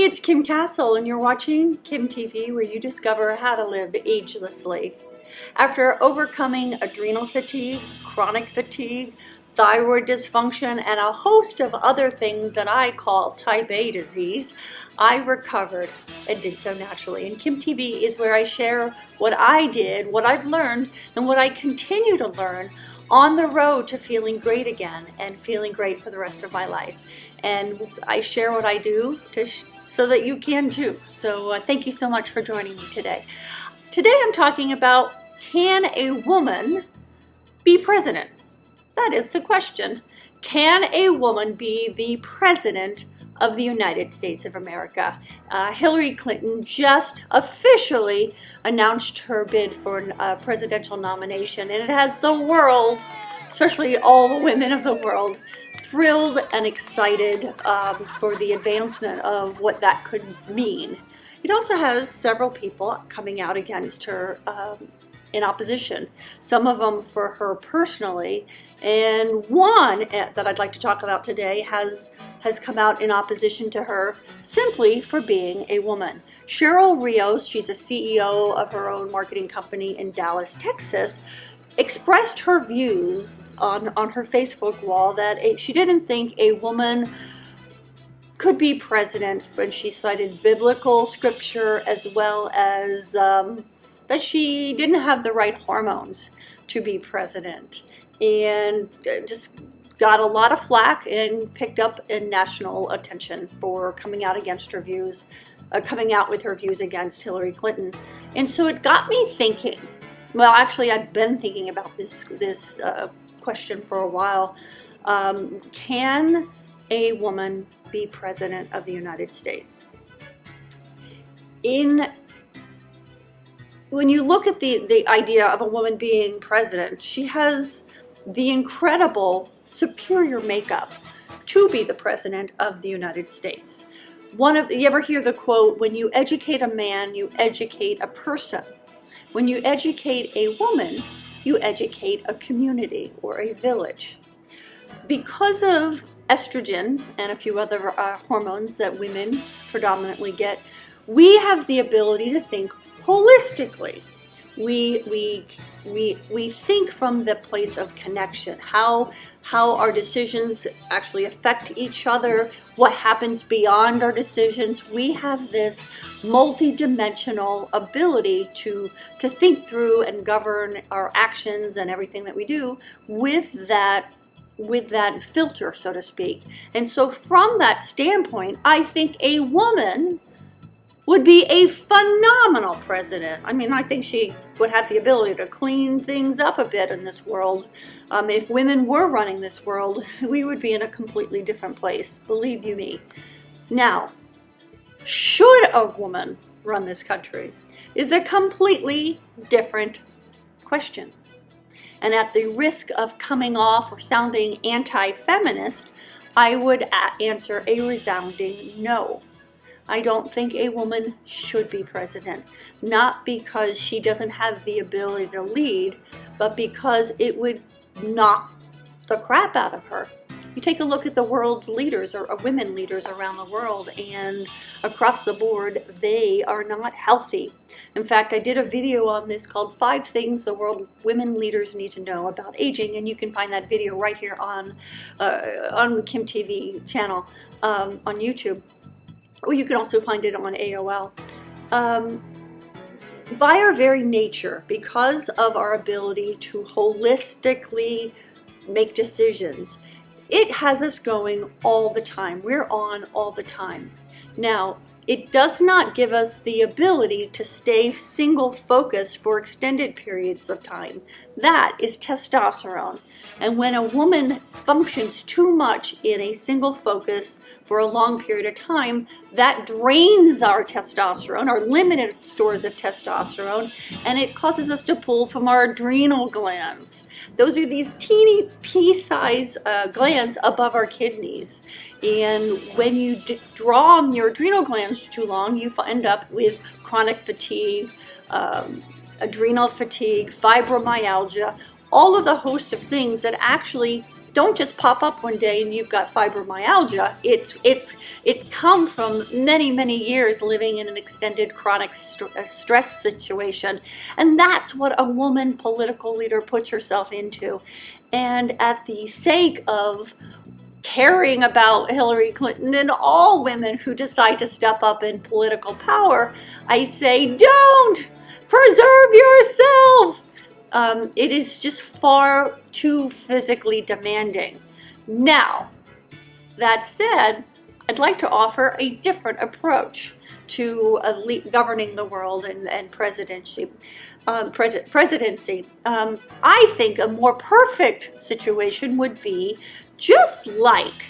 it's Kim Castle, and you're watching kimTV, where you discover how to live agelessly. After overcoming adrenal fatigue, chronic fatigue, thyroid dysfunction, and a host of other things that I call type A disease, I recovered and did so naturally. And kimTV is where I share what I did, what I've learned, and what I continue to learn on the road to feeling great again and feeling great for the rest of my life. And I share what I do so that you can too. So thank you so much for joining me today. Today I'm talking about, can a woman be president? That is the question. Can a woman be the president of the United States of America? Hillary Clinton just officially announced her bid for a presidential nomination, and it has the world, especially all the women of the world, thrilled and excited for the advancement of what that could mean. It also has several people coming out against her in opposition, some of them for her personally, and one that I'd like to talk about today has come out in opposition to her simply for being a woman. Cheryl Rios, she's a CEO of her own marketing company in Dallas, Texas, expressed her views on her Facebook wall that she didn't think a woman could be president, when she cited biblical scripture as well as that she didn't have the right hormones to be president, and just got a lot of flack and picked up in national attention for coming out against her views, coming out with her views against Hillary Clinton. And so it got me thinking. Well, actually, I've been thinking about this question for a while. Can a woman be president of the United States? When you look at the idea of a woman being president, she has the incredible superior makeup to be the president of the United States. You ever hear the quote, when you educate a man, you educate a person. When you educate a woman, you educate a community or a village. Because of estrogen and a few other hormones that women predominantly get, we have the ability to think holistically. We think from the place of connection, how our decisions actually affect each other, what happens beyond our decisions. We have this multi-dimensional ability to think through and govern our actions and everything that we do with that filter, so to speak. And so from that standpoint, I think a woman would be a phenomenal president. I mean, I think she would have the ability to clean things up a bit in this world. If women were running this world, we would be in a completely different place, believe you me. Now, should a woman run this country is a completely different question. And at the risk of coming off or sounding anti-feminist, I would answer a resounding no. I don't think a woman should be president, not because she doesn't have the ability to lead, but because it would knock the crap out of her. You take a look at the world's leaders or women leaders around the world, and across the board, they are not healthy. In fact, I did a video on this called 5 Things the World Women Leaders Need to Know About Aging, and you can find that video right here on the kimTV channel on YouTube. Or you can also find it on AOL. By our very nature, because of our ability to holistically make decisions, it has us going all the time. We're on all the time. Now, it does not give us the ability to stay single focused for extended periods of time. That is testosterone. And when a woman functions too much in a single focus for a long period of time, that drains our testosterone, our limited stores of testosterone, and it causes us to pull from our adrenal glands. Those are these teeny pea-sized glands above our kidneys. And when you draw on your adrenal glands too long, you end up with chronic fatigue, adrenal fatigue, fibromyalgia, all of the host of things that actually don't just pop up one day and you've got fibromyalgia. It's come from many years living in an extended chronic stress situation, and that's what a woman political leader puts herself into. And at the sake of caring about Hillary Clinton and all women who decide to step up in political power, I say, don't! Preserve yourself! It is just far too physically demanding. Now, that said, I'd like to offer a different approach to governing the world and presidency. I think a more perfect situation would be just like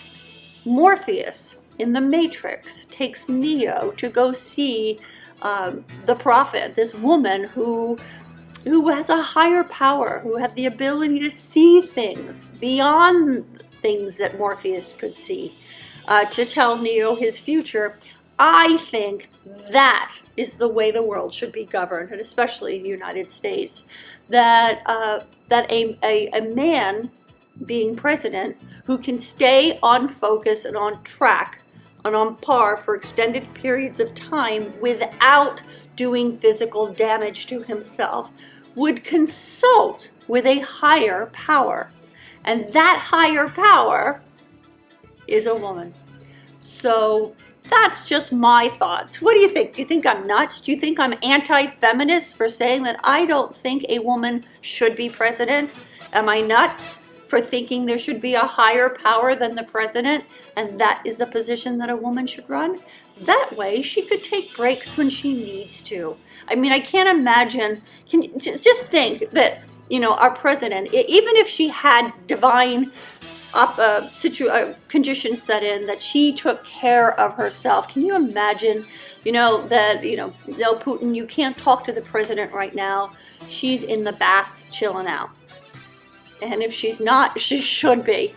Morpheus in The Matrix takes Neo to go see the prophet, this woman who has a higher power, who had the ability to see things beyond things that Morpheus could see, to tell Neo his future. I think that is the way the world should be governed, and especially the United States. That a man being president who can stay on focus and on track and on par for extended periods of time without doing physical damage to himself would consult with a higher power. And that higher power is a woman. So that's just my thoughts. What do you think? Do you think I'm nuts? Do you think I'm anti-feminist for saying that I don't think a woman should be president? Am I nuts for thinking there should be a higher power than the president, and that is a position that a woman should run? That way she could take breaks when she needs to. I mean, I can't imagine, just think that, our president, even if she had divine conditions set in, that she took care of herself. Can you imagine, no, Putin, you can't talk to the president right now. She's in the bath chilling out. And if she's not, she should be.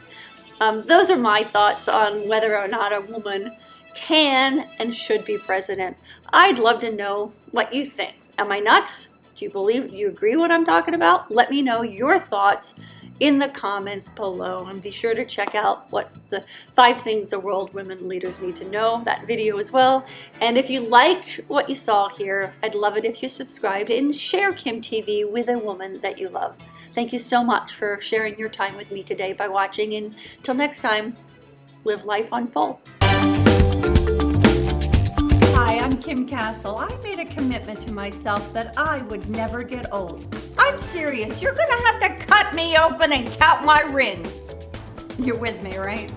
Those are my thoughts on whether or not a woman can and should be president. I'd love to know what you think. Am I nuts? Do you agree what I'm talking about? Let me know your thoughts in the comments below, and be sure to check out what the 5 things the world women leaders need to know, that video as well. And if you liked what you saw here, I'd love it if you subscribed and share kimTV with a woman that you love. Thank you so much for sharing your time with me today by watching, and until next time, live life on full. Hi, I'm Kim Castle. I made a commitment to myself that I would never get old. I'm serious. You're gonna have to cut me open and count my rings. You're with me, right?